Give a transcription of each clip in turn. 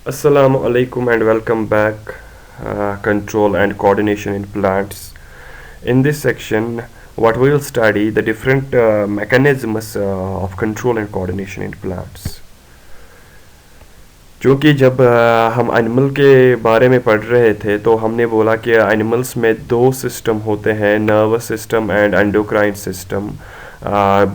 Assalamu alaikum and welcome back. Control and coordination in plants. In this section, what we will study the different mechanisms of control and coordination in plants. क्योंकि जब हम animal के बारे में पढ़ रहे थे तो हमने बोला कि एनिमल्स में दो सिस्टम होते हैं, nervous system and endocrine system.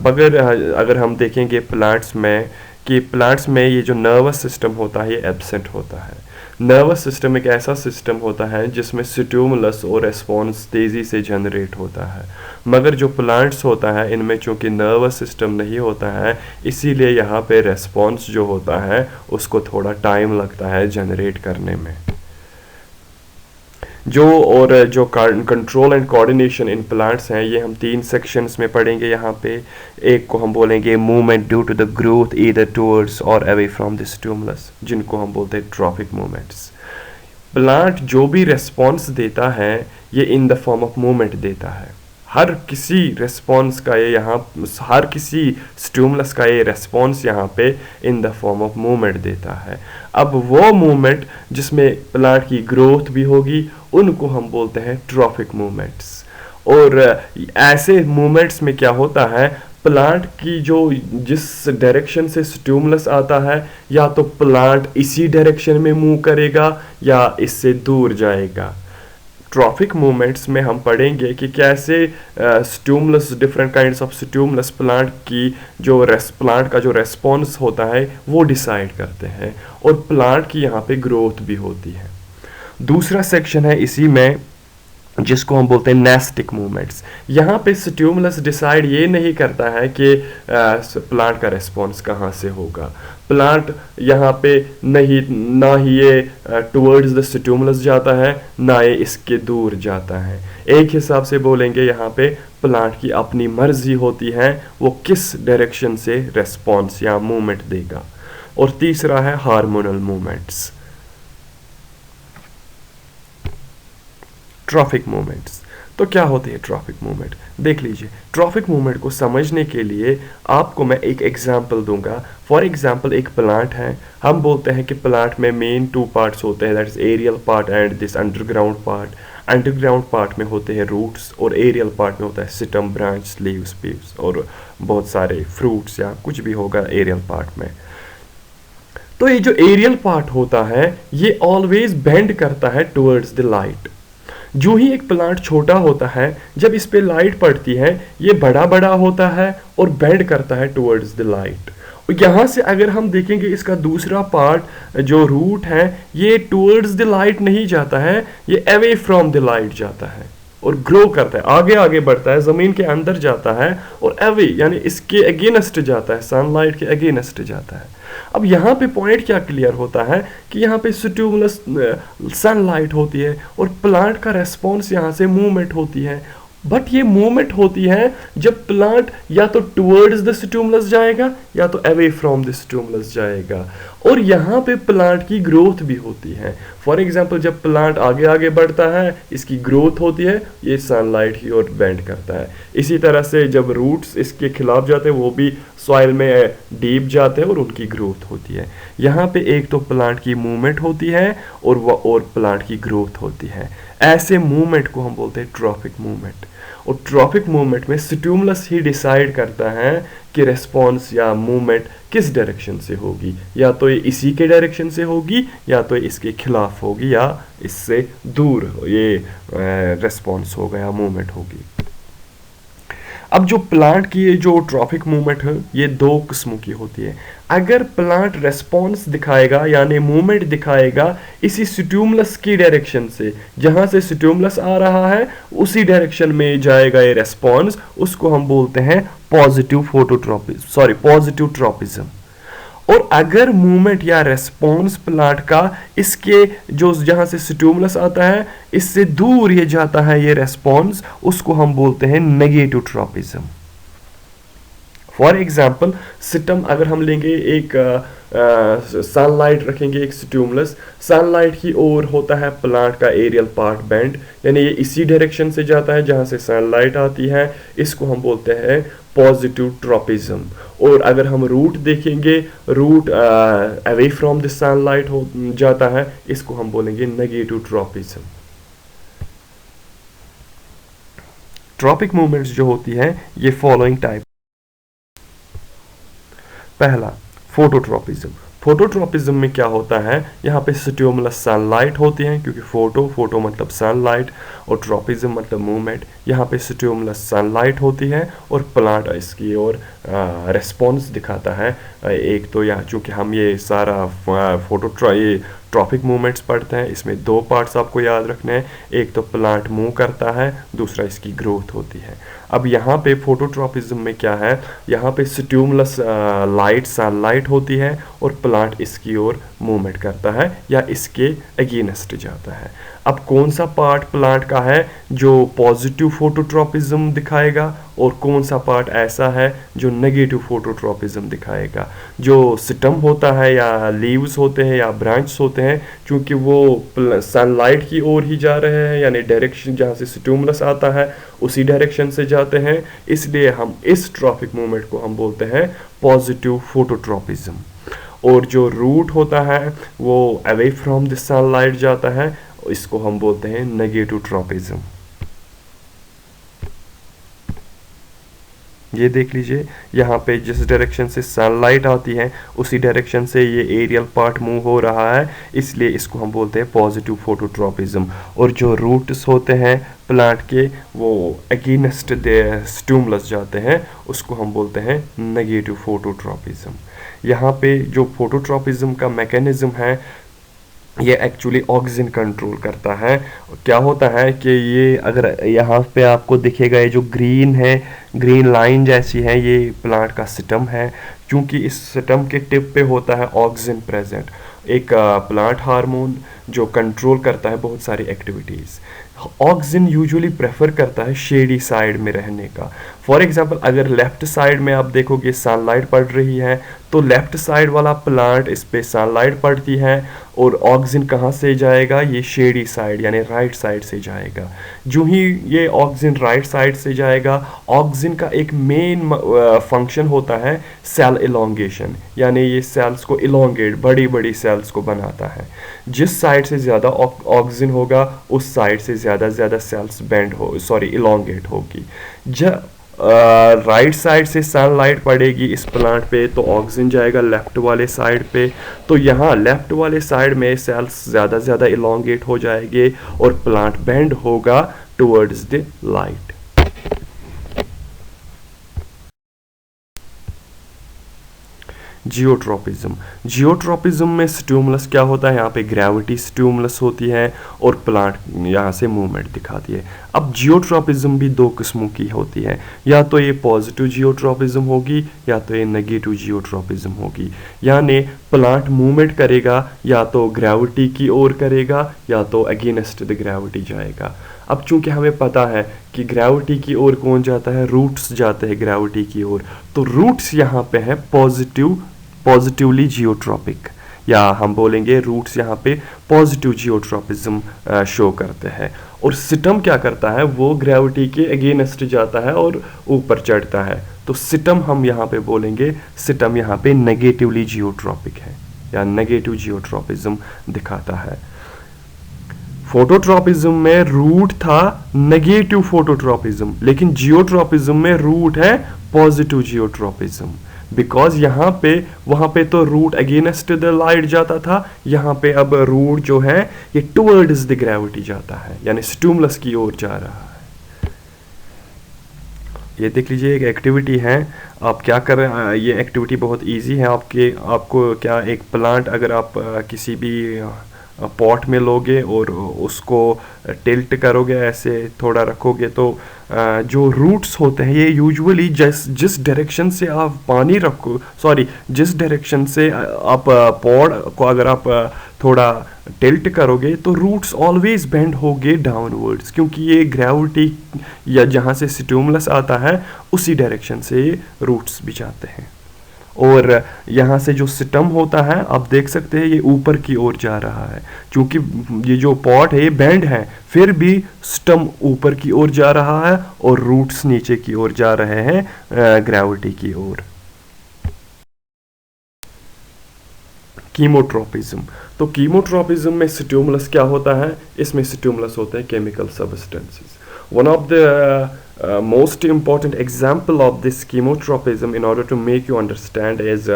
मगर अगर हम देखेंगे प्लांट्स में कि प्लांट्स में ये जो नर्वस सिस्टम होता है ये एब्सेंट होता है। नर्वस सिस्टम एक ऐसा सिस्टम होता है जिसमें स्टिमुलस और रेस्पॉन्स तेज़ी से जनरेट होता है, मगर जो प्लांट्स होता है इनमें चूँकि नर्वस सिस्टम नहीं होता है, इसीलिए यहाँ पे रेस्पॉन्स जो होता है उसको थोड़ा टाइम लगता है जनरेट करने में। जो control and coordination in plants हैं ये हम तीन सेक्शंस में पढ़ेंगे। यहाँ पे एक को हम बोलेंगे movement due to the growth either towards और अवे फ्रॉम द स्टिमुलस, जिनको हम बोलते हैं ट्रॉफिक मूवमेंट्स। प्लांट जो भी रेस्पॉन्स देता है ये in the form of movement देता है। हर किसी रेस्पॉन्स का ये यहाँ हर किसी स्टिमुलस का ये रेस्पॉन्स यहाँ पे in the form of movement देता है। अब वो मूवमेंट जिसमें प्लांट की ग्रोथ भी होगी उनको हम बोलते हैं ट्रॉफिक मूवमेंट्स। और ऐसे मूवमेंट्स में क्या होता है, प्लांट की जो जिस डायरेक्शन से स्टिमुलस आता है या तो प्लांट इसी डायरेक्शन में मूव करेगा या इससे दूर जाएगा। ट्रॉफिक मूवमेंट्स में हम पढ़ेंगे कि कैसे stimulus different kinds of stimulus plant की जो प्लांट का जो रेस्पॉन्स होता है वो डिसाइड करते हैं और प्लांट की यहाँ पे ग्रोथ भी होती है। दूसरा सेक्शन है इसी में जिसको हम बोलते हैं नेस्टिक मूवमेंट्स। यहाँ पे स्टिमुलस डिसाइड ये नहीं करता है कि प्लांट का रेस्पॉन्स कहाँ से होगा। प्लांट यहाँ पे नहीं ना ही ये टुवर्ड्स द स्टिमुलस जाता है ना ये इसके दूर जाता है। एक हिसाब से बोलेंगे यहाँ पे प्लांट की अपनी मर्जी होती है वो किस डायरेक्शन से रेस्पॉन्स या मूवमेंट देगा। और तीसरा है हार्मोनल मूवमेंट्स, ट्रॉफिक मूवमेंट्स। तो क्या होते हैं ट्रॉफिक मूवमेंट, देख लीजिए। ट्रॉफिक मूवमेंट को समझने के लिए आपको मैं एक एग्जांपल दूंगा। फॉर एग्जांपल एक प्लांट है, हम बोलते हैं कि प्लांट में मेन टू पार्ट्स होते हैं, that is aerial part and this underground part. Underground part में होते हैं रूट्स और एरियल पार्ट में होता है सिटम, ब्रांच, लीव्स, पीव्स और बहुत सारे फ्रूट्स या कुछ भी होगा एरियल पार्ट में। तो ये जो एरियल पार्ट होता है ये ऑलवेज बेंड करता है टुवर्ड्स द लाइट। जो ही एक प्लांट छोटा होता है जब इस पे लाइट पड़ती है ये बड़ा बड़ा होता है और बेंड करता है टुवर्ड्स द लाइट। और यहाँ से अगर हम देखेंगे इसका दूसरा पार्ट जो रूट है ये टुवर्ड्स द लाइट नहीं जाता है, ये अवे फ्रॉम द लाइट जाता है और ग्रो करता है, आगे आगे बढ़ता है, ज़मीन के अंदर जाता है और अवे यानी इसके अगेंस्ट जाता है, सनलाइट के अगेंस्ट जाता है। अब यहाँ पे पॉइंट क्या क्लियर होता है कि यहाँ पे स्टिमुलस सनलाइट होती है और प्लांट का रेस्पॉन्स यहाँ से मूवमेंट होती है। बट ये मूवमेंट होती है जब प्लांट या तो टुवर्ड्स द स्टिमुलस जाएगा या तो अवे फ्रॉम द स्टिमुलस जाएगा। और यहाँ पे प्लांट की ग्रोथ भी होती है। फॉर एग्जांपल जब प्लांट आगे आगे बढ़ता है इसकी ग्रोथ होती है, ये सनलाइट की ओर बेंड करता है। इसी तरह से जब रूट्स इसके खिलाफ जाते हैं वो भी सॉइल में डीप जाते हैं और उनकी ग्रोथ होती है। यहाँ पे एक तो प्लांट की मूवमेंट होती है और प्लांट की ग्रोथ होती है। ऐसे मूवमेंट को हम बोलते हैं ट्रॉफिक मूवमेंट। और ट्रॉफिक मूवमेंट में स्टिमुलस ही डिसाइड करता है कि रेस्पॉन्स या मूवमेंट किस डायरेक्शन से होगी, या तो ये इसी के डायरेक्शन से होगी या तो ये इसके खिलाफ होगी या इससे दूर ये रेस्पॉन्स होगा या मूवमेंट होगी। अब जो प्लांट की ये जो ट्रॉफिक मूवमेंट है ये दो किस्मों की होती है। अगर प्लांट रेस्पॉन्स दिखाएगा यानी मूवमेंट दिखाएगा इसी स्टिमुलस की डायरेक्शन से, जहां से स्टिमुलस आ रहा है उसी डायरेक्शन में जाएगा ये रेस्पॉन्स, उसको हम बोलते हैं पॉजिटिव ट्रॉपिज्म। और अगर मूवमेंट या रेस्पॉन्स प्लांट का इसके जो जहां से स्टिमुलस आता है इससे दूर ये जाता है ये रेस्पॉन्स, उसको हम बोलते हैं negative tropism. For example system अगर हम लेंगे एक सनलाइट रखेंगे, एक स्टिमुलस सनलाइट की ओर होता है प्लांट का एरियल पार्ट बेंड, यानी ये इसी डायरेक्शन से जाता है जहां से सनलाइट आती है, इसको हम बोलते हैं पॉजिटिव ट्रॉपिज्म। और अगर हम रूट देखेंगे, root away from the sunlight हो जाता है, इसको हम बोलेंगे नेगेटिव ट्रॉपिज्म। ट्रॉपिक मूवमेंट्स जो होती हैं ये फॉलोइंग टाइप। पहला, फोटोट्रॉपिज्म। फोटोट्रॉपिज्म में क्या होता है, यहाँ पे स्टिमुलस सनलाइट होती है, क्योंकि फोटो मतलब सनलाइट और ट्रॉपिज्म मतलब मूवमेंट। यहाँ पे स्टिमुलस सनलाइट होती है और प्लांट इसकी ओर रिस्पॉन्स दिखाता है। एक तो यहाँ चूँकि हम ये सारा ये ट्रॉपिक मूवमेंट्स पढ़ते हैं, इसमें दो पार्ट्स आपको याद रखने हैं। एक तो प्लांट मूव करता है, दूसरा इसकी ग्रोथ होती है। अब यहाँ पे फोटोट्रॉपिज्म में क्या है, यहाँ पे स्टिमुलस लाइट सनलाइट होती है और प्लांट इसकी ओर मूवमेंट करता है या इसके अगेंस्ट जाता है। अब कौन सा पार्ट प्लांट का है जो पॉजिटिव फोटोट्रॉपिज्म दिखाएगा और कौन सा पार्ट ऐसा है जो नेगेटिव फोटोट्रॉपिज्म दिखाएगा। जो स्टेम होता है या लीव्स होते हैं या ब्रांच होते हैं, क्योंकि वो सनलाइट की ओर ही जा रहे हैं, यानी डायरेक्शन जहाँ से स्टिमुलस आता है उसी डायरेक्शन से जाते हैं, इसलिए हम इस ट्रॉपिक मूवमेंट को हम बोलते हैं पॉजिटिव फोटोट्रॉपिज्म। और जो रूट होता है वो अवे फ्रॉम द सनलाइट जाता है, इसको हम बोलते हैं नेगेटिव ट्रॉपिज्म। ये देख लीजिए, यहाँ पे जिस डायरेक्शन से सनलाइट आती है उसी डायरेक्शन से ये एरियल पार्ट मूव हो रहा है, इसलिए इसको हम बोलते हैं पॉजिटिव फोटोट्रॉपिज्म। और जो रूट्स होते हैं प्लांट के वो अगेंस्ट द स्टिमुलस जाते हैं, उसको हम बोलते हैं नेगेटिव फोटोट्रॉपिज्म। यहाँ पे जो फोटोट्रॉपिज्म का मैकेनिज्म है ये एक्चुअली ऑक्सीजन कंट्रोल करता है। क्या होता है कि ये अगर यहाँ पे आपको दिखेगा, ये जो ग्रीन है, ग्रीन लाइन जैसी है, ये प्लांट का सिस्टम है। क्योंकि इस सिस्टम के टिप पे होता है ऑक्सीजन प्रेजेंट, एक प्लांट हार्मोन जो कंट्रोल करता है बहुत सारी एक्टिविटीज़। ऑक्सीजन यूजुअली प्रेफर करता है शेडी साइड में रहने का। फॉर एग्जांपल अगर लेफ्ट साइड में आप देखोगे सनलाइट पड़ रही है, तो लेफ्ट साइड वाला प्लांट इस पे सनलाइट पड़ती है और ऑक्सीजन कहाँ से जाएगा, ये शेडी साइड यानी राइट साइड से जाएगा। जो ही ये ऑक्सीजन राइट साइड से जाएगा, ऑक्सीजन का एक मेन फंक्शन होता है सेल इलोंगेशन, यानी ये सेल्स को इलोंगेट, बड़ी बड़ी सेल्स को बनाता है। जिस साइड से ज़्यादा ऑक्सीजन होगा उस साइड से ज़्यादा सेल्स बेंड इलोंगेट होगी। जब राइट साइड से सनलाइट पड़ेगी इस प्लांट पे तो ऑक्सीजन जाएगा लेफ्ट वाले साइड पे, तो यहाँ लेफ्ट वाले साइड में सेल्स ज़्यादा इलोंगेट हो जाएंगे और प्लांट बेंड होगा टुवर्ड्स द लाइट। जियोट्रोपिज्म में स्टिमुलस क्या होता है, यहाँ पे ग्रेविटी स्टिमुलस होती है और प्लांट यहाँ से मूवमेंट दिखाती है। अब जियोट्रोपिज्म भी दो किस्मों की होती है, या तो ये पॉजिटिव जियोट्रोपिज्म होगी या तो ये नेगेटिव जियोट्रोपिज्म होगी। यानी प्लांट मूवमेंट करेगा या तो ग्रेविटी की ओर करेगा या तो अगेंस्ट द ग्रेविटी जाएगा। अब चूंकि हमें पता है कि ग्रेविटी की ओर कौन जाता है, रूट्स जाते हैं ग्रेविटी की ओर, तो रूट्स यहाँ पे है पॉजिटिवली जियोट्रॉपिक, या हम बोलेंगे रूट्स यहाँ पे पॉजिटिव जियोट्रॉपिज्म शो करते हैं। और सिस्टम क्या करता है, वो ग्रेविटी के अगेंस्ट जाता है और ऊपर चढ़ता है, तो सिस्टम हम यहाँ पे बोलेंगे, सिस्टम यहाँ पे नेगेटिवली जियोट्रॉपिक है या नेगेटिव जियोट्रॉपिज्म दिखाता है। फोटोट्रॉपिज्म में रूट था नेगेटिव फोटोट्रॉपिज्म, लेकिन जियोट्रॉपिज्म में रूट है पॉजिटिव जियोट्रॉपिज्म, बिकॉज यहाँ पे वहाँ पे तो रूट अगेंस्ट द लाइट जाता था, यहाँ पे अब रूट जो है ये टुवर्ड्स द ग्रेविटी जाता है, यानी स्टिमुलस की ओर जा रहा है। ये देख लीजिए एक एक्टिविटी है, आप क्या कर रहे हैं, ये एक्टिविटी बहुत इजी है आपको क्या, एक प्लांट अगर आप किसी भी पॉट में लोगे और उसको टिल्ट करोगे, ऐसे थोड़ा रखोगे, तो जो रूट्स होते हैं ये यूजुअली जिस डायरेक्शन से आप पानी रखो, जिस डायरेक्शन से आप पॉट को अगर आप थोड़ा टिल्ट करोगे तो रूट्स ऑलवेज बेंड होगे डाउनवर्ड्स, क्योंकि ये ग्रेविटी या जहाँ से स्टिमुलस आता है उसी डायरेक्शन से ये रूट्स भी जाते हैं। और यहाँ से जो स्टम होता है आप देख सकते हैं ये ऊपर की ओर जा रहा है, क्योंकि ये जो पॉट है ये बेंड है, फिर भी स्टम ऊपर की ओर जा रहा है और रूट्स नीचे की ओर जा रहे हैं ग्रेविटी की ओर। कीमोट्रोपिज्म, तो कीमोट्रोपिज्म में स्टिमुलस क्या होता है, इसमें स्टिमुलस होते हैं chemical substances. One of the most important example of this chemotropism in order to make you understand is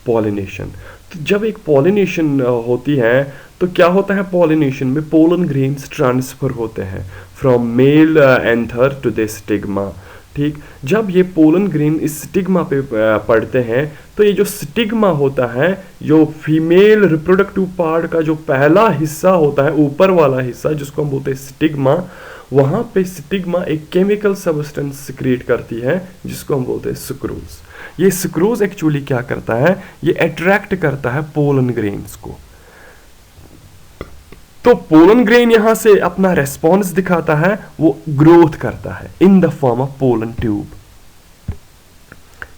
pollination। तो जब एक pollination होती है तो क्या होता है, pollination में pollen grains ट्रांसफर होते हैं from male anther to the stigma। ठीक, जब ये पोलन ग्रेन इस स्टिग्मा पे पड़ते हैं तो ये जो स्टिग्मा होता है, जो फीमेल रिप्रोडक्टिव पार्ट का जो पहला हिस्सा होता है, ऊपर वाला हिस्सा जिसको हम बोलते हैं स्टिग्मा, वहाँ पे स्टिग्मा एक केमिकल सब्सटेंस सिक्रीट करती है जिसको हम बोलते हैं सुक्रोज। ये सुक्रोज एक्चुअली क्या करता है, ये अट्रैक्ट करता है पोलन ग्रेन्स को। तो पोलन ग्रेन यहां से अपना रेस्पॉन्स दिखाता है, वो ग्रोथ करता है in the form of pollen tube.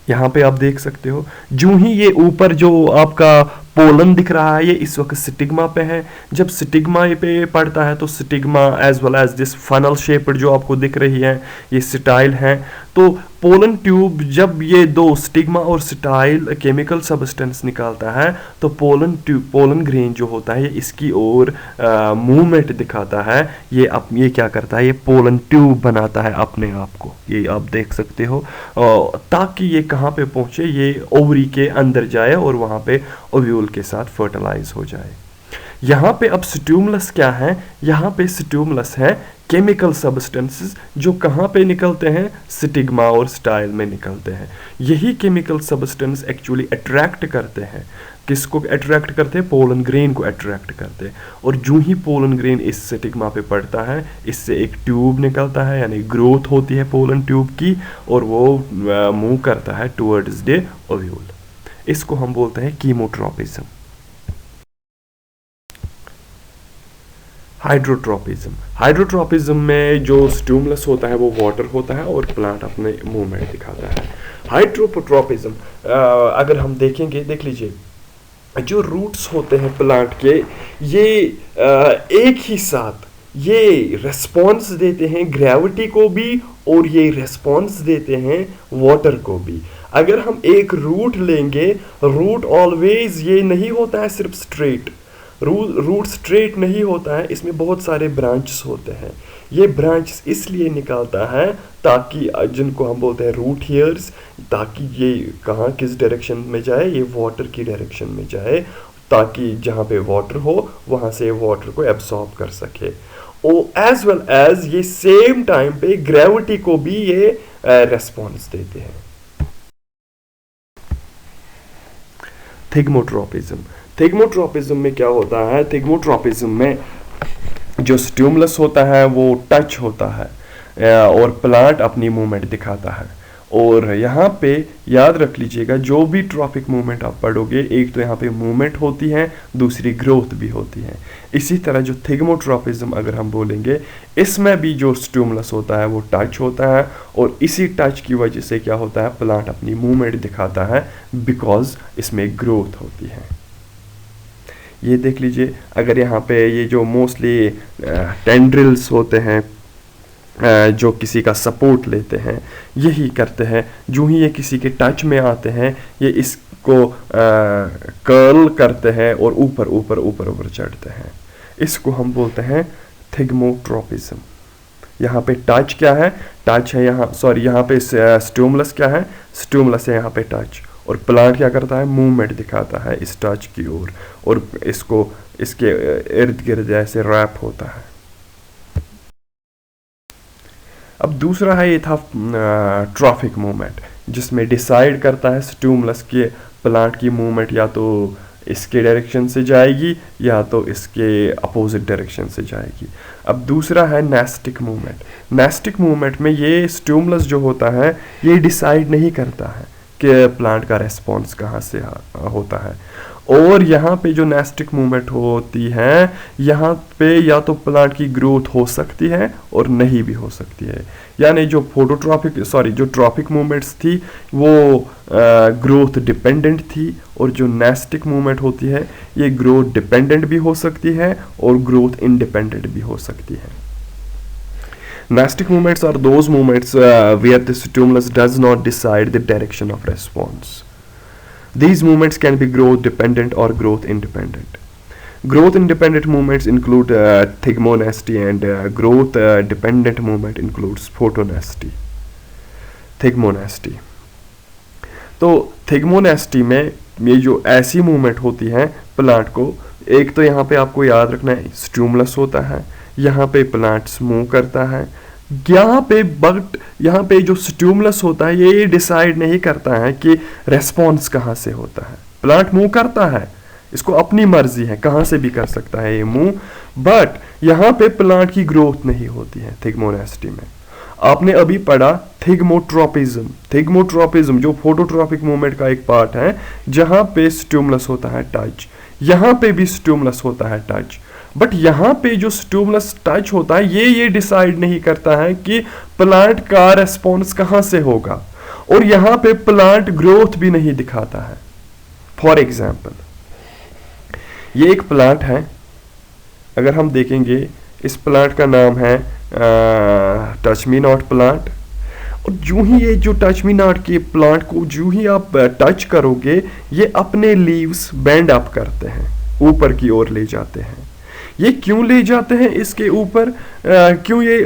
यहां पे आप देख सकते हो, जो ही ये ऊपर जो आपका पोलन दिख रहा है ये इस वक्त स्टिग्मा पे है। जब स्टिग्मा पे पड़ता है तो stigma as well as this funnel shaped जो आपको दिख रही है ये स्टाइल है। तो पोलन ट्यूब जब ये दो स्टिग्मा और स्टाइल केमिकल सब्सटेंस निकालता है तो पोलन ट्यूब, पोलन ग्रेन जो होता है ये इसकी ओर मूवमेंट दिखाता है। ये क्या करता है, ये पोलन ट्यूब बनाता है अपने आप को, ये आप देख सकते हो, ताकि ये कहाँ पे पहुंचे, ये ओवरी के अंदर जाए और वहां पे ओव्यूल के साथ फर्टिलाइज हो जाए। यहाँ पे अब स्टिमुलस क्या है, यहाँ पे स्टिमुलस है केमिकल सब्सटेंसेस जो कहाँ पे निकलते हैं, स्टिग्मा और स्टाइल में निकलते हैं। यही केमिकल सब्सटेंस एक्चुअली अट्रैक्ट करते हैं, किसको अट्रैक्ट करते हैं, पोलन ग्रेन को अट्रैक्ट करते हैं। और जो ही पोलन ग्रेन इस स्टिग्मा पे पड़ता है इससे एक ट्यूब निकलता है, यानी ग्रोथ होती है पोलन ट्यूब की, और वो मूव करता है टुवर्ड्स द ओव्यूल। इसको हम बोलते हैं कीमोट्रोपिज्म। हाइड्रोट्रोपिज्म, हाइड्रोट्रोपिज्म में जो स्टिमुलस होता है वो वाटर होता है और प्लांट अपने मूवमेंट दिखाता है। हाइड्रोट्रोपिज्म अगर हम देखेंगे, देख लीजिए, जो रूट्स होते हैं प्लांट के, ये एक ही साथ ये रेस्पॉन्स देते हैं ग्रेविटी को भी और ये रेस्पॉन्स देते हैं वाटर को भी। अगर हम एक रूट लेंगे, रूट ऑलवेज ये नहीं होता है सिर्फ स्ट्रेट, रूट स्ट्रेट नहीं होता है, इसमें बहुत सारे ब्रांचेस होते हैं। ये ब्रांचेस इसलिए निकालता है ताकि, जिनको हम बोलते हैं रूट हेयर्स, ताकि ये कहाँ किस डायरेक्शन में जाए, ये वाटर की डायरेक्शन में जाए, ताकि जहाँ पे वाटर हो वहाँ से वाटर को एब्सॉर्ब कर सके। और एज वेल एज ये सेम टाइम पे ग्रेविटी को भी ये रेस्पॉन्स देते हैं। थिग्मोट्रोपिज्म, थिग्मोट्रोपिज्म में क्या होता है, थिग्मोट्रोपिज्म में जो स्टिमुलस होता है वो टच होता है और प्लांट अपनी मूवमेंट दिखाता है। और यहाँ पे याद रख लीजिएगा, जो भी ट्रॉपिक मूवमेंट आप पढ़ोगे, एक तो यहाँ पे मूवमेंट होती है, दूसरी ग्रोथ भी होती है। इसी तरह जो थिग्मोट्रोपिज्म अगर हम बोलेंगे, इसमें भी जो स्टिमुलस होता है वो टच होता है, और इसी टच की वजह से क्या होता है, प्लांट अपनी मूवमेंट दिखाता है, बिकॉज इसमें ग्रोथ होती है। ये देख लीजिए, अगर यहाँ पे ये जो मोस्टली टेंड्रिल्स होते हैं जो किसी का सपोर्ट लेते हैं, यही करते हैं, जो ही ये किसी के टच में आते हैं ये इसको कर्ल करते हैं और ऊपर ऊपर ऊपर ऊपर चढ़ते हैं। इसको हम बोलते हैं थिग्मोट्रोपिज्म। यहाँ पे टच क्या है, टच है यहाँ, सॉरी यहाँ पे स्टिमुलस क्या है, स्टिमुलस है यहाँ पे टच, और प्लांट क्या करता है, मूवमेंट दिखाता है इस टच की ओर, और इसको इसके इर्द गिर्द ऐसे रैप होता है। अब दूसरा है, ये था ट्रॉफिक मूवमेंट, जिसमें डिसाइड करता है स्टिमुलस के प्लांट की मूवमेंट या तो इसके डायरेक्शन से जाएगी या तो इसके अपोजिट डायरेक्शन से जाएगी। अब दूसरा है नेस्टिक मूवमेंट। नेस्टिक मूवमेंट में ये स्टिमुलस जो होता है ये डिसाइड नहीं करता है कि प्लांट का रेस्पॉन्स कहाँ से होता है, और यहाँ पे जो नेस्टिक मूवमेंट होती है, यहाँ पे या तो प्लांट की ग्रोथ हो सकती है और नहीं भी हो सकती है। यानी जो जो ट्रॉपिक मूवमेंट्स थी वो ग्रोथ डिपेंडेंट थी, और जो नेस्टिक मूवमेंट होती है ये ग्रोथ डिपेंडेंट भी हो सकती है और ग्रोथ इंडिपेंडेंट भी हो सकती है। Nestic movements are those movements where the stimulus does not decide the direction of response. These movements can be growth dependent or growth independent. Growth independent movements include thigmonasty, and growth dependent movement includes photonasty. Thigmonasty. तो thigmonasty में ये जो ऐसी movement होती है plant को, एक तो यहाँ पे आपको याद रखना है स्टिमुलस होता है, यहाँ पे प्लांट्स मूव करता है, यहाँ पे जो स्टिमुलस होता है ये डिसाइड नहीं करता है कि रेस्पॉन्स कहाँ से होता है। प्लांट मूव करता है, इसको अपनी मर्जी है, कहाँ से भी कर सकता है ये मूव, बट यहाँ पे प्लांट की ग्रोथ नहीं होती है थिग्मोनेस्टी में। आपने अभी पढ़ा थिग्मोट्रोपिज्म जो फोटोट्रॉपिक मूवमेंट का एक पार्ट है, जहां पे स्टिमुलस होता है टच, यहां पे भी स्टिमुलस होता है टच, बट यहां पे जो स्टिमुलस टच होता है ये डिसाइड नहीं करता है कि प्लांट का रेस्पॉन्स कहां से होगा, और यहां पे प्लांट ग्रोथ भी नहीं दिखाता है। फॉर एग्जाम्पल ये एक प्लांट है, अगर हम देखेंगे इस प्लांट का नाम है टच मी नॉट प्लांट, और जो ही ये जो टच मी नॉट के प्लांट को जो ही आप टच करोगे ये अपने लीव्स बेंड अप करते हैं, ऊपर की ओर ले जाते हैं। ये क्यों ले जाते हैं इसके ऊपर, क्यों ये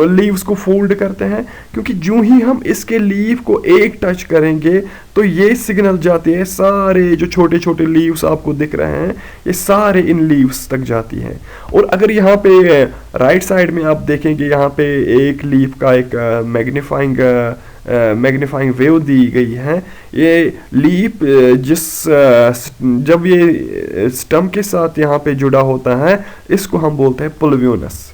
लीव्स को फोल्ड करते हैं, क्योंकि जो ही हम इसके लीव को एक टच करेंगे तो ये सिग्नल जाती है, सारे जो छोटे छोटे लीव्स आपको दिख रहे हैं ये सारे इन लीव्स तक जाती हैं। और अगर यहाँ पे राइट साइड में आप देखेंगे, यहाँ पे एक लीव का एक मैग्नीफाइंग वेव दी गई है। ये लीफ जब ये स्टम के साथ यहाँ पे जुड़ा होता है इसको हम बोलते हैं पुलव्यूनस।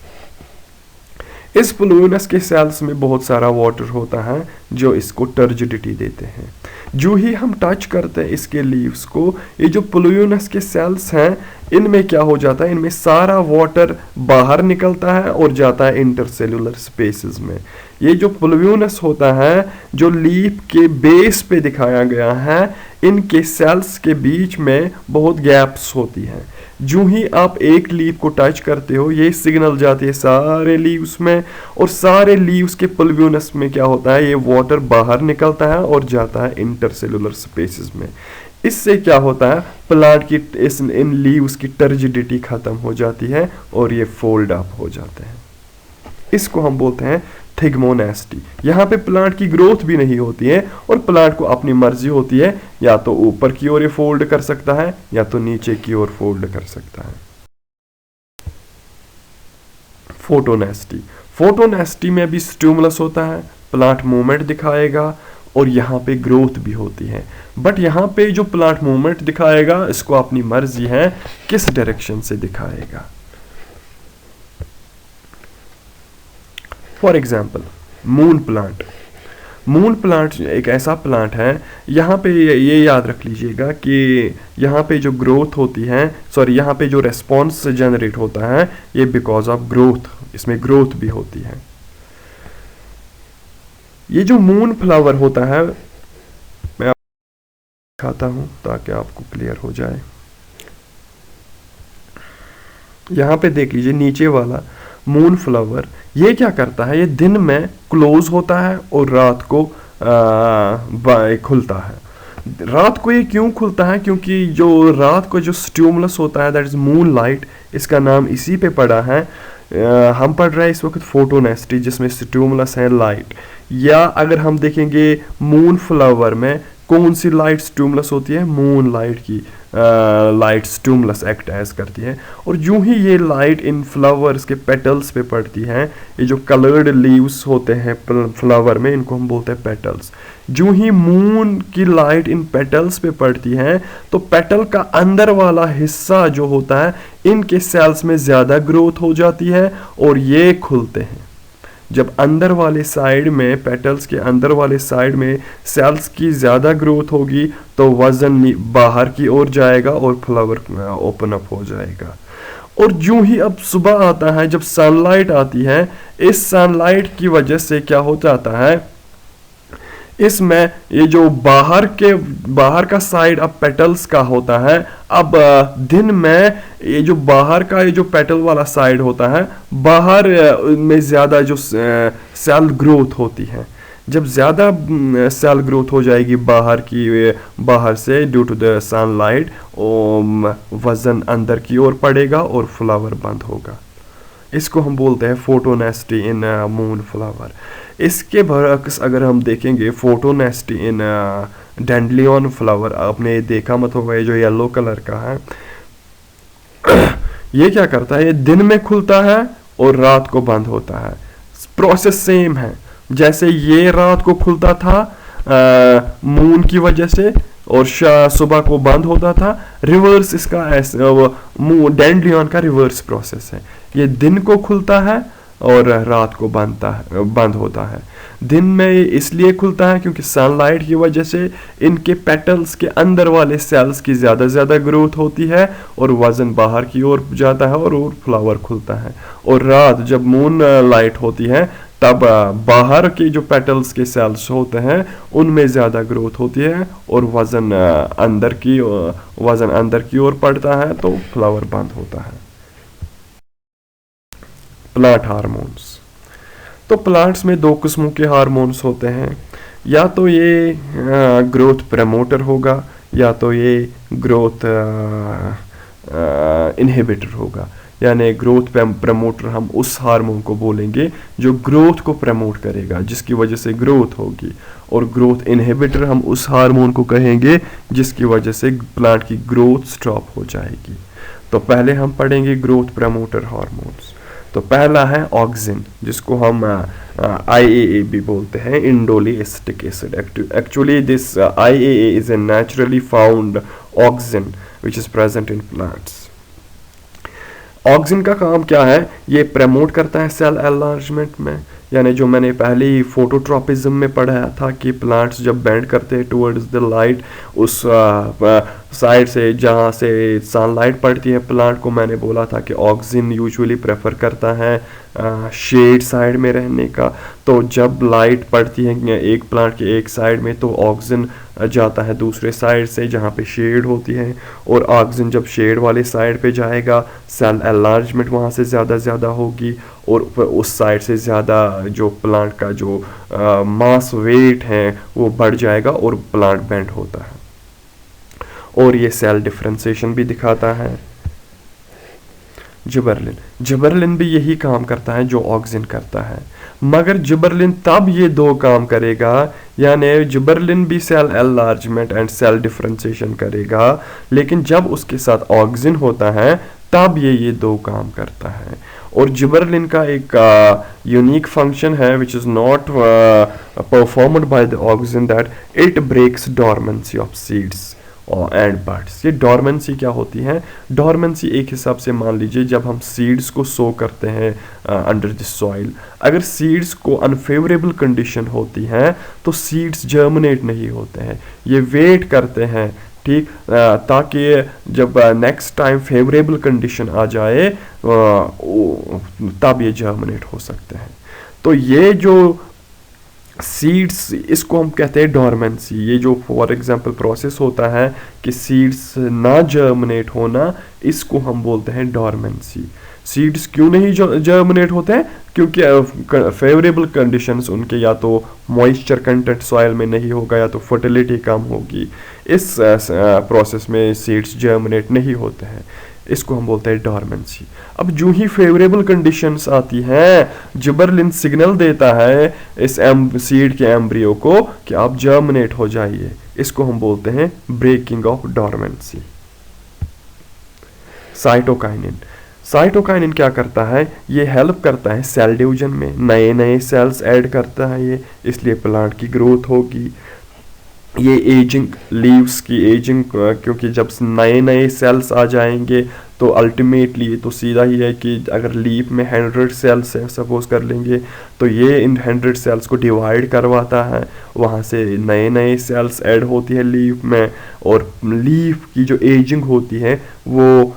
इस पुलव्यूनस के सेल्स में बहुत सारा वाटर होता है जो इसको टर्जिडिटी देते हैं। जो ही हम टच करते हैं इसके लीव्स को, ये जो पुलव्यूनस के सेल्स हैं इनमें क्या हो जाता है, इनमें सारा वाटर बाहर निकलता है और जाता है इंटरसेलुलर स्पेसेस में। ये जो पुलव्यूनस होता है जो लीफ के बेस पे दिखाया गया है, इनके सेल्स के बीच में बहुत गैप्स होती हैं। जो ही आप एक लीफ को टच करते हो ये सिग्नल जाती है सारे लीव्स में, और सारे लीव्स के पुलव्यूनस में क्या होता है, ये वाटर बाहर निकलता है और जाता है इंटरसेलुलर स्पेसेस में। इससे क्या होता है, प्लांट की इन लीव्स की टर्जिडिटी खत्म हो जाती है और ये फोल्ड अप हो जाते हैं। इसको हम बोलते हैं थिग्मोनेस्टी। यहाँ पे प्लांट की ग्रोथ भी नहीं होती है और प्लांट को अपनी मर्जी होती है, या तो ऊपर की ओर ये फोल्ड कर सकता है या तो नीचे की ओर फोल्ड कर सकता है। फोटोनेस्टी में भी स्टिमुलस होता है, प्लांट मूवमेंट दिखाएगा और यहाँ पे ग्रोथ भी होती है, बट यहाँ पे जो प्लांट मूवमेंट दिखाएगा इसको अपनी मर्जी है किस डायरेक्शन से दिखाएगा। फॉर एग्जाम्पल मून प्लांट एक ऐसा प्लांट है, यहाँ पे ये याद रख लीजिएगा कि यहाँ पे जो ग्रोथ होती है, यहाँ पे जो रेस्पॉन्स जनरेट होता है ये बिकॉज ऑफ ग्रोथ, इसमें ग्रोथ भी होती है। ये जो मून फ्लावर होता है मैं आपको दिखाता हूँ ताकि आपको क्लियर हो जाए। यहाँ पे देख लीजिए नीचे वाला मून फ्लावर, ये क्या करता है, ये दिन में क्लोज होता है और रात को खुलता है। रात को ये क्यों खुलता है, क्योंकि जो रात को जो स्टिमुलस होता है दैट इज मून लाइट, इसका नाम इसी पे पड़ा है। हम पढ़ रहे हैं इस वक्त फोटोनेस्टी जिसमें स्टिमुलस है लाइट, या अगर हम देखेंगे मून फ्लावर में कौन सी लाइट स्टिमुलस होती है, मून लाइट की लाइट स्टिमुलस एक्ट एज करती है। और यूं ही ये लाइट इन फ्लावर्स के पेटल्स पे पड़ती है, ये जो कलर्ड लीव्स होते हैं फ्लावर में इनको हम बोलते हैं पेटल्स। यूं ही मून की लाइट इन पेटल्स पे पड़ती है तो पेटल का अंदर वाला हिस्सा जो होता है इनके सेल्स में ज़्यादा ग्रोथ हो जाती है और ये खुलते हैं। जब अंदर वाले साइड में, पेटल्स के अंदर वाले साइड में सेल्स की ज़्यादा ग्रोथ होगी तो वजन बाहर की ओर जाएगा और फ्लावर ओपन अप हो जाएगा। और यूं ही अब सुबह आता है, जब सनलाइट आती है, इस सनलाइट की वजह से क्या हो जाता है, इसमें ये जो बाहर का साइड अब पेटल्स का होता है, अब दिन में ये जो बाहर का ये जो पेटल वाला साइड होता है, बाहर में ज़्यादा जो सेल ग्रोथ होती है। जब ज़्यादा सेल ग्रोथ हो जाएगी बाहर से ड्यू टू द सनलाइट, वज़न अंदर की ओर पड़ेगा और फ्लावर बंद होगा। इसको हम बोलते हैं फोटोनेस्टी इन मून फ्लावर। इसके बरअक्स अगर हम देखेंगे फोटोनेस्टी इन डैंडलियन फ्लावर, आपने देखा मत होगा, ये जो येलो कलर का है ये क्या करता है, ये दिन में खुलता है और रात को बंद होता है। प्रोसेस सेम है, जैसे ये रात को खुलता था मून की वजह से और सुबह को बंद होता था, रिवर्स इसका डैंडलियन का रिवर्स प्रोसेस है। ये दिन को खुलता है और रात को बंद होता है। दिन में इसलिए खुलता है क्योंकि सनलाइट की वजह से इनके पेटल्स के अंदर वाले सेल्स की ज़्यादा ग्रोथ होती है और वज़न बाहर की ओर जाता है और फ्लावर खुलता है। और रात जब मून लाइट होती है तब बाहर के जो पेटल्स के सेल्स होते हैं उनमें ज़्यादा ग्रोथ होती है और वज़न अंदर की ओर पड़ता है तो फ्लावर बंद होता है। प्लांट हार्मोन्स, तो प्लांट्स में दो किस्मों के हार्मोन्स होते हैं, या तो ये ग्रोथ प्रमोटर होगा या तो ये ग्रोथ इनहिबिटर होगा। यानी ग्रोथ प्रमोटर हम उस हार्मोन को बोलेंगे जो ग्रोथ को प्रमोट करेगा, जिसकी वजह से ग्रोथ होगी, और ग्रोथ इनहिबिटर हम उस हार्मोन को कहेंगे जिसकी वजह से प्लांट की ग्रोथ स्टॉप हो जाएगी। तो पहले हम पढ़ेंगे ग्रोथ प्रमोटर हार्मोन्स। तो पहला है ऑक्सिन, जिसको हम IAA भी बोलते हैं, indole acetic acid. Actually this IAA is a naturally found auxin which is present in plants. Auxin का काम क्या है, ये प्रमोट करता है सेल एनलार्जमेंट में, यानी जो मैंने पहले ही फोटोट्रॉपिज्म में पढ़ाया था कि प्लांट्स जब बेंड करते हैं टुवर्ड्स द लाइट, उस साइड से जहाँ से सनलाइट पड़ती है प्लांट को, मैंने बोला था कि ऑक्सिन यूजुअली प्रेफर करता है शेड साइड में रहने का। तो जब लाइट पड़ती है एक प्लांट के एक साइड में तो ऑक्सिन जाता है दूसरे साइड से जहाँ पे शेड होती है, और ऑक्सिन जब शेड वाले साइड पे जाएगा सेल एनलार्जमेंट वहाँ से ज़्यादा होगी और उस साइड से ज़्यादा जो प्लांट का जो मास वेट है वो बढ़ जाएगा और प्लांट बेंड होता है। और ये सेल डिफरेंशिएशन भी दिखाता है। जिबरलिन भी यही काम करता है जो ऑक्सिन करता है, मगर जिबरलिन तब ये दो काम करेगा, यानी जिबरलिन भी cell enlargement and cell differentiation करेगा, लेकिन जब उसके साथ ऑक्सिन होता है तब ये दो काम करता है। और जिबरलिन का एक यूनिक फंक्शन है which is not performed by the auxin, that it breaks dormancy of seeds and birds. ये डॉर्मेंसी क्या होती है, डॉर्मेंसी एक हिसाब से मान लीजिए जब हम सीड्स को सो करते हैं अंडर द सॉइल, अगर सीड्स को अनफेवरेबल कंडीशन होती है तो सीड्स जर्मिनेट नहीं होते हैं, ये वेट करते हैं, ठीक, ताकि जब नेक्स्ट टाइम फेवरेबल कंडीशन आ जाए तब ये जर्मिनेट हो सकते हैं। तो ये जो सीड्स, इसको हम कहते हैं डॉर्मेंसी। ये जो फॉर एग्जांपल प्रोसेस होता है कि सीड्स ना जर्मिनेट होना, इसको हम बोलते हैं डॉर्मेंसी। सीड्स क्यों नहीं जर्मिनेट होते हैं, क्योंकि फेवरेबल कंडीशंस उनके, या तो मॉइस्चर कंटेंट सॉइल में नहीं होगा या तो फर्टिलिटी कम होगी, इस प्रोसेस में सीड्स जर्मिनेट नहीं होते हैं, इसको हम बोलते हैं डॉर्मेंसी। अब जो ही फेवरेबल कंडीशंस आती हैं, जिबरलिन सिग्नल देता है इस सीड के एम्ब्रियो को कि आप जर्मिनेट हो जाइए, इसको हम बोलते हैं ब्रेकिंग ऑफ डॉर्मेंसी। साइटोकाइनिन क्या करता है, ये हेल्प करता है सेल डिवीजन में, नए सेल्स ऐड करता है ये, इसलिए प्लांट की ग्रोथ होगी। ये एजिंग, लीव्स की एजिंग, क्योंकि जब नए सेल्स आ जाएंगे तो अल्टीमेटली तो सीधा ही है कि अगर लीफ में 100 सेल्स हैं सपोज कर लेंगे, तो ये इन 100 सेल्स को डिवाइड करवाता है, वहाँ से नए नए सेल्स ऐड होती है लीफ में, और लीफ की जो एजिंग होती है वो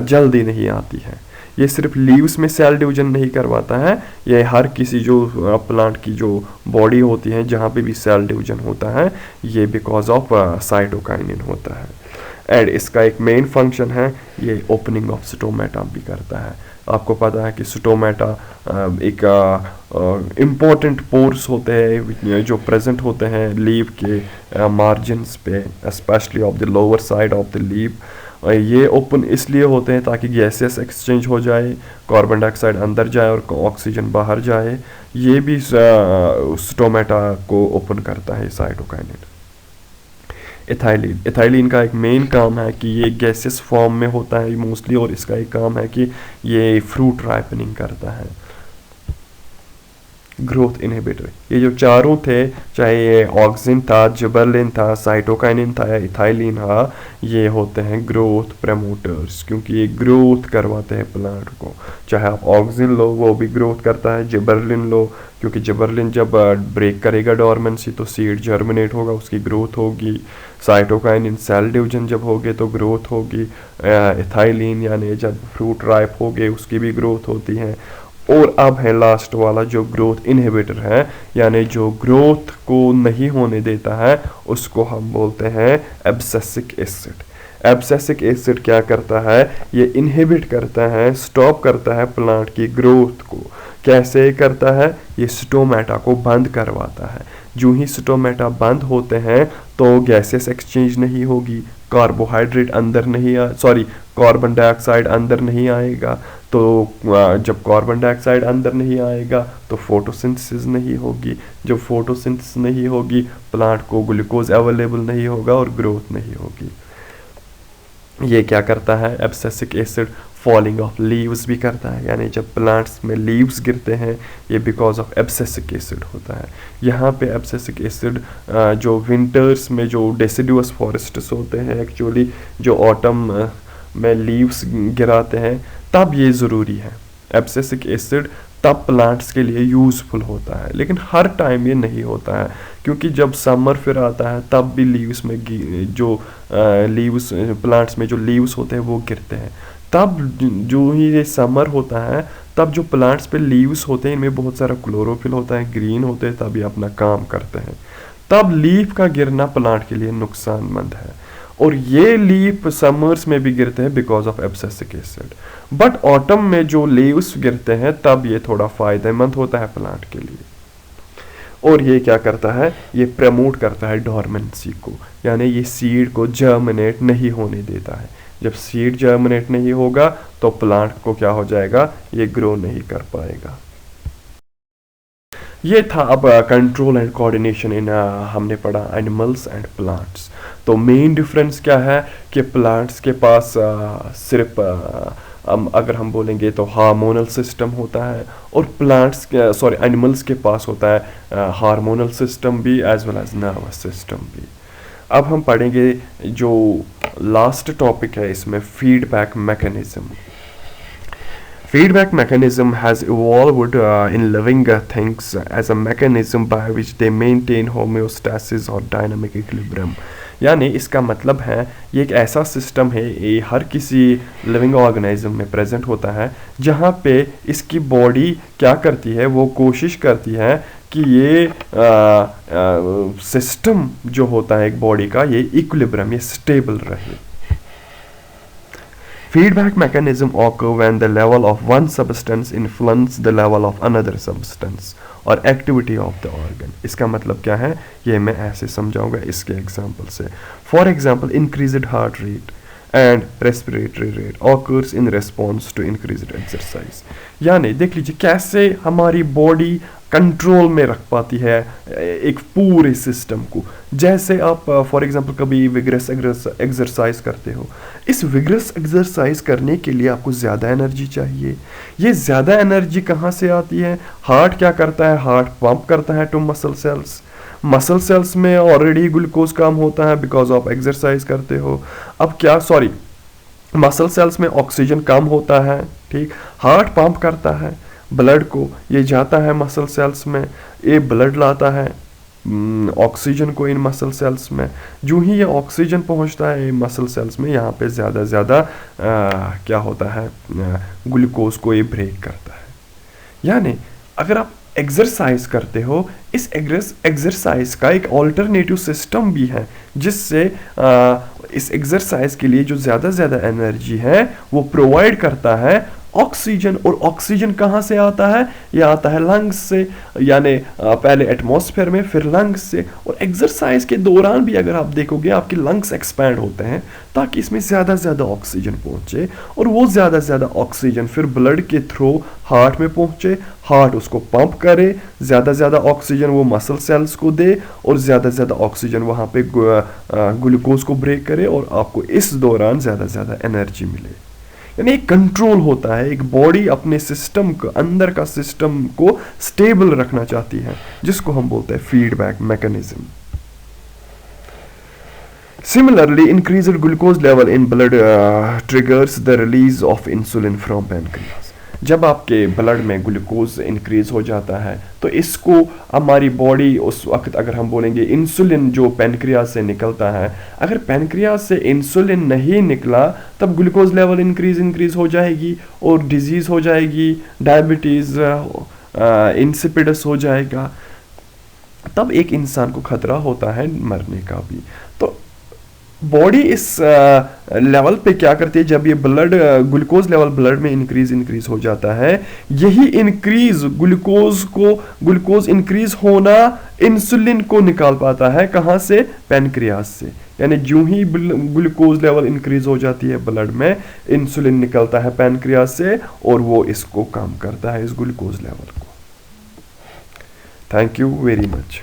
जल्दी नहीं आती है। ये सिर्फ लीव्स में सेल डिवीजन नहीं करवाता है, ये हर किसी जो प्लांट की जो बॉडी होती है जहाँ पे भी सेल डिवीजन होता है, ये बिकॉज ऑफ साइटोकाइनिन होता है। एंड इसका एक मेन फंक्शन है, ये ओपनिंग ऑफ स्टोमेटा भी करता है। आपको पता है कि स्टोमेटा एक इम्पोर्टेंट पोर्स होते हैं जो प्रेजेंट होते हैं लीव के मार्जिन्स पे, specially of the lower side of the leave. ये ओपन इसलिए होते हैं ताकि गैसेस एक्सचेंज हो जाए, कार्बन डाइऑक्साइड अंदर जाए और ऑक्सीजन बाहर जाए। ये भी स्टोमेटा को ओपन करता है साइटोकाइनिन। इथाइलिन का एक मेन काम है कि ये गैसेस फॉर्म में होता है मोस्टली, और इसका एक काम है कि ये फ्रूट राइपनिंग करता है, ग्रोथ इनहिबिटर। ये जो चारों थे, चाहे ये ऑक्सिन था, जिबरलिन था, साइटोकाइनिन था या इथाइलिन था, ये होते हैं ग्रोथ प्रमोटर्स, क्योंकि ये ग्रोथ करवाते हैं प्लांट को। चाहे आप ऑक्सिन लो वो भी ग्रोथ करता है, जिबरलिन लो क्योंकि जिबरलिन जब ब्रेक करेगा डोरमेंसी तो सीड जर्मिनेट होगा, उसकी ग्रोथ होगी। साइटोकाइनिन सेल डिवीजन जब होगे तो ग्रोथ होगी। इथाइलिन यानी जब फ्रूट राइप हो गए उसकी भी ग्रोथ होती है। और अब है लास्ट वाला जो ग्रोथ इनहिबिटर है, यानी जो ग्रोथ को नहीं होने देता है, उसको हम बोलते हैं एब्सेसिक एसिड। एब्सेसिक एसिड क्या करता है, ये इनहिबिट करता है, स्टॉप करता है प्लांट की ग्रोथ को। कैसे करता है, ये स्टोमेटा को बंद करवाता है। जो ही स्टोमेटा बंद होते हैं तो गैसेस एक्सचेंज नहीं होगी, कार्बोहाइड्रेट अंदर नहीं कार्बन डाइऑक्साइड अंदर नहीं आएगा। तो जब कार्बन डाइऑक्साइड अंदर नहीं आएगा तो फोटोसिंथेसिस नहीं होगी। जब फोटोसिंथेसिस नहीं होगी, प्लांट को ग्लूकोज अवेलेबल नहीं होगा और ग्रोथ नहीं होगी। ये क्या करता है, abscisic acid falling of leaves भी करता है, यानी जब प्लांट्स में लीव्स गिरते हैं ये बिकॉज ऑफ एब्सेसिक एसिड होता है। यहाँ पे एब्सेसिक एसिड जो विंटर्स में जो डेसिडुअस फॉरेस्ट्स होते हैं, एक्चुअली जो ऑटम में लीव्स गिराते हैं, तब ये ज़रूरी है। एब्सेसिक एसिड तब प्लांट्स के लिए यूज़फुल होता है, लेकिन हर टाइम ये नहीं होता है, क्योंकि जब समर फिर आता है तब भी लीव्स में जो लीव्स प्लांट्स में जो लीव्स होते हैं वो गिरते हैं। तब जो ही ये समर होता है तब जो प्लांट्स पे लीव्स होते हैं इनमें बहुत सारा क्लोरोफिल होता है, ग्रीन होते हैं, तब ये अपना काम करते हैं। तब लीफ का गिरना प्लांट के लिए नुकसानमंद है, और ये लीफ समर्स में भी गिरते हैं because of abscisic acid. But autumn में जो लीव्स गिरते हैं तब ये थोड़ा फायदेमंद होता है प्लांट के लिए। और ये क्या करता है, ये प्रमोट करता है डोरमेंसी को, यानी ये सीड को जर्मिनेट नहीं होने देता है। जब सीड जर्मिनेट नहीं होगा तो प्लांट को क्या हो जाएगा, ये ग्रो नहीं कर पाएगा। ये था अब कंट्रोल एंड कोऑर्डिनेशन इन हमने पढ़ा एनिमल्स एंड प्लांट्स। तो मेन डिफरेंस क्या है कि प्लांट्स के पास सिर्फ अगर हम बोलेंगे तो हार्मोनल सिस्टम होता है, और एनिमल्स के पास होता है हार्मोनल सिस्टम भी as well as nervous system भी। अब हम पढ़ेंगे जो लास्ट टॉपिक है इसमें, feedback mechanism. Feedback mechanism has evolved in living things as a mechanism by which they maintain homeostasis or dynamic equilibrium। यानी इसका मतलब है ये एक ऐसा सिस्टम है, ये हर किसी लिविंग ऑर्गेनिज्म में प्रेजेंट होता है, जहाँ पे इसकी बॉडी क्या करती है, वो कोशिश करती है कि ये सिस्टम जो होता है एक बॉडी का, ये इक्विलिब्रियम, ये स्टेबल रहे। Feedback mechanism occur when the level of one substance influence the level of another substance or activity of the organ। इसका मतलब क्या है, ये मैं ऐसे समझाऊंगा इसके एग्जांपल से। For example, increased heart rate and respiratory rate occurs in response to increased exercise। यानी देख लीजिए कैसे हमारी बॉडी कंट्रोल में रख पाती है एक पूरे सिस्टम को। जैसे आप फॉर एग्जांपल कभी विग्रस एक्सरसाइज करते हो, इस विग्रस एक्सरसाइज करने के लिए आपको ज़्यादा एनर्जी चाहिए। ये ज़्यादा एनर्जी कहाँ से आती है, हार्ट क्या करता है, हार्ट पंप करता है to muscle cells. Muscle cells में ऑलरेडी ग्लूकोज काम होता है बिकॉज ऑफ एक्सरसाइज करते हो। अब क्या मसल सेल्स में ऑक्सीजन कम होता है, ठीक। हार्ट पंप करता है ब्लड को, ये जाता है मसल सेल्स में, ये ब्लड लाता है ऑक्सीजन को इन मसल सेल्स में। जो ही ये ऑक्सीजन पहुंचता है मसल सेल्स में, यहाँ पे ज़्यादा ज़्यादा क्या होता है, ग्लूकोज को ये ब्रेक करता है। यानी अगर आप एक्सरसाइज करते हो, इस एक्सरसाइज का एक ऑल्टरनेटिव सिस्टम भी है, जिससे इस एक्सरसाइज के लिए जो ज़्यादा एनर्जी है वो प्रोवाइड करता है ऑक्सीजन। और ऑक्सीजन कहाँ से आता है? यह आता है लंग्स से, यानी पहले एटमॉस्फेयर में, फिर लंग्स से। और एक्सरसाइज के दौरान भी अगर आप देखोगे आपके लंग्स एक्सपैंड होते हैं ताकि इसमें ज़्यादा ऑक्सीजन पहुँचे, और वो ज़्यादा ऑक्सीजन फिर ब्लड के थ्रू हार्ट में पहुँचे, हार्ट उसको पंप करे, ज़्यादा ऑक्सीजन वो मसल सेल्स को दे, और ज़्यादा ऑक्सीजन वहाँ पे ग्लूकोज को ब्रेक करे, और आपको इस दौरान ज़्यादा एनर्जी मिले। यानी एक कंट्रोल होता है, एक बॉडी अपने सिस्टम को, अंदर का सिस्टम को स्टेबल रखना चाहती है, जिसको हम बोलते हैं feedback mechanism. Similarly, increased glucose level in blood triggers the release of insulin from pancreas. जब आपके ब्लड में ग्लूकोज इंक्रीज हो जाता है तो इसको हमारी बॉडी उस वक्त, अगर हम बोलेंगे इंसुलिन जो पैनक्रियास से निकलता है, अगर पैनक्रियास से इंसुलिन नहीं निकला तब ग्लूकोज लेवल इंक्रीज हो जाएगी और डिजीज हो जाएगी, डायबिटीज़, इंसिपिडस हो जाएगा, तब एक इंसान को खतरा होता है मरने का भी। तो बॉडी इस लेवल पे क्या करती है, जब ये ब्लड ग्लूकोज लेवल ब्लड में इंक्रीज हो जाता है, यही ग्लूकोज इंक्रीज होना इंसुलिन को निकाल पाता है, कहाँ से? पैनक्रियास से। यानी जो ही ग्लूकोज लेवल इंक्रीज हो जाती है ब्लड में, इंसुलिन निकलता है पैनक्रियास से और वो इसको कम करता है, इस ग्लूकोज लेवल को। Thank you very much.